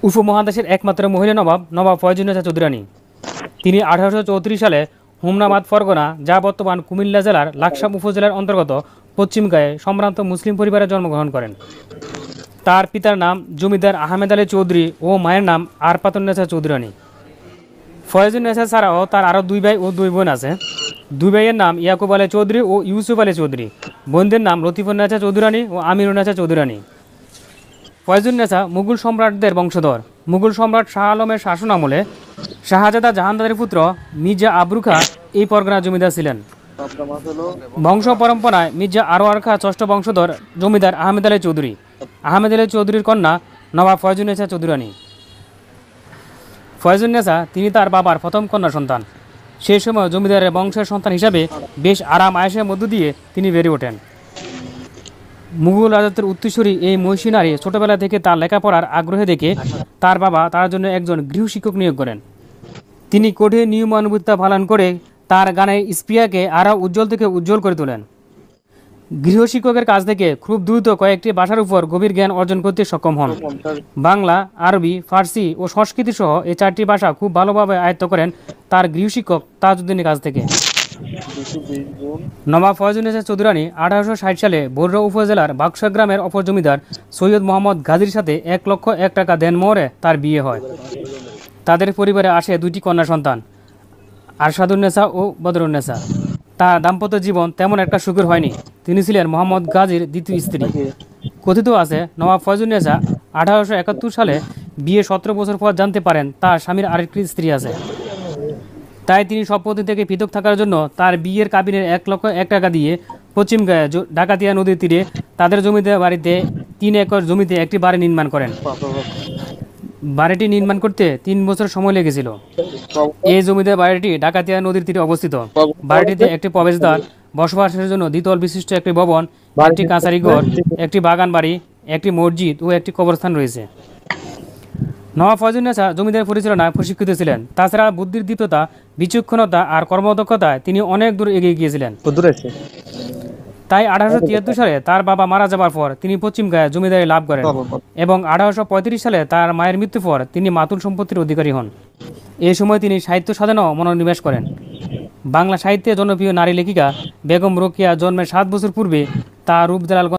উপমহাদেশের একমাত্র মহিলা নবাব নবাব ফয়জুন্নেছা চৌধুরী রানী। তিনি 1834 সালে হোমনাবাদ পরগনা, যা বর্তমান কুমিল্লা জেলার লাকসাম উপজেলার অন্তর্গত পশ্চিমগাঁয়ে সম্ভ্রান্ত মুসলিম পরিবারে জন্মগ্রহণ করেন। তার পিতার নাম জমিদার আহমেদ আলী চৌধুরী ও মায়ের নাম আরপাতুন্নেছা চৌধুরী রানী। ফয়জুন্নেছা ছাড়াও তার আরও 2 ভাই ও 2 বোন আছে। 2 ভাইয়ের নাম ইয়াকুব আলী চৌধুরী ও ইউসুফ আলী চৌধুরী। বোনদের নাম লতিফুন্নেছা চৌধুরী রানী ও আমিরুন্নেছা চৌধুরী রানী। ফয়জুন্নেছা মুঘল সম্রাটদের বংশধর। মুঘল সম্রাট শাহ আলমের শাসন আমলে শাহজাদা জাহানদারের পুত্র মির্জা আবরু খাঁ এই পরগনার জমিদার ছিলেন। বংশ পরম্পরায় মির্জা আরওয়ার খাঁ ষষ্ঠ বংশধর জমিদার আহমেদ আলী চৌধুরী। আহমেদ আলী চৌধুরীর কন্যা নবাব ফয়জুন্নেছা চৌধুরী রানী। ফয়জুন্নেছা তিনি তার বাবার প্রথম কন্যা সন্তান। সেই সময় জমিদারের বংশের সন্তান হিসাবে বেশ আরাম আয়েশের মধ্য দিয়ে তিনি বেড়ে ওঠেন। মুঘল রাজত্বের উত্তরসূরি এই মহিষী নারী ছোটবেলা থেকে তার লেখাপড়ার আগ্রহে দেখে তার বাবা তার জন্য একজন গৃহশিক্ষক নিয়োগ করেন। তিনি কঠিন নিয়মানুবর্তিতা পালন করে তার গানের স্পৃহাকে আরও উজ্জ্বল থেকে উজ্জ্বল করে তোলেন। গৃহশিক্ষকের কাছ থেকে খুব দ্রুত কয়েকটি ভাষার উপর গভীর জ্ঞান অর্জন করতে সক্ষম হন। বাংলা, আরবি, ফার্সি ও সংস্কৃতি সহ এই 4টি ভাষা খুব ভালোভাবে আয়ত্ত করেন তার গৃহশিক্ষক তাজউদ্দিনের কাছ থেকে। নবাব ফয়জুন্নেছা চৌধুরী রানী 1860 সালে বরুড়া উপজেলার বাক্সা গ্রামের অপর জমিদার সৈয়দ মোহাম্মদ গাজীর সাথে 1,01,000 টাকা দেনমোহরে তার বিয়ে হয়। তাদের পরিবারে আসে 2টি কন্যা সন্তান, আরশাদুন্নেছা ও বদরুন্নেছা। তার দাম্পত্য জীবন তেমন একটা সুখের হয়নি। তিনি ছিলেন মোহাম্মদ গাজীর দ্বিতীয় স্ত্রী। কথিত আছে নবাব ফয়জুন্নেছা 1871 সালে বিয়ে 17 বছর পর জানতে পারেন তার স্বামীর আরেকটি স্ত্রী আছে। তাই তিনি সম্পত্তি থেকে পৃথক থাকার জন্য তার বিয়ের কাবিনের 1,01,000 টাকা দিয়ে পশ্চিমগাঁয়ে ডাকাতিয়া নদীর তীরে তাদের জমিতে বাড়িতে 3 একর জমিতে একটি বাড়ি নির্মাণ করেন। বাড়িটি নির্মাণ করতে 3 বছর সময় লেগেছিল। এই জমিতে বাড়িটি ডাকাতিয়া নদীর তীরে অবস্থিত। বাড়িটিতে একটি প্রবেশদ্বার, বসবাসের জন্য 2 তল বিশিষ্ট একটি ভবন, একটি কাঁচারি ঘর, একটি বাগান বাড়ি, একটি মসজিদ ও একটি কবরস্থান রয়েছে। নবাব ফয়জুন্নেছা জমিদার পরিচালনায় প্রশিক্ষিত ছিলেন। তাছাড়া বুদ্ধির দীপ্ততা, বিচক্ষণতা আর কর্মদক্ষতায় তিনি অনেক দূর এগিয়ে গিয়েছিলেন। তাই 1873 সালে তার বাবা মারা যাবার পর তিনি পশ্চিমগাঁয়ে জমিদারি লাভ করেন এবং 1835 সালে তার মায়ের মৃত্যুর পর তিনি মাতুল সম্পত্তির অধিকারী হন। এই সময় তিনি সাহিত্য সাধনাও মনোনিবেশ করেন। বাংলা সাহিত্যে জনপ্রিয় নারী লেখিকা বেগম রোকেয়া জন্মের 7 বছর পূর্বে তার রূপজালাল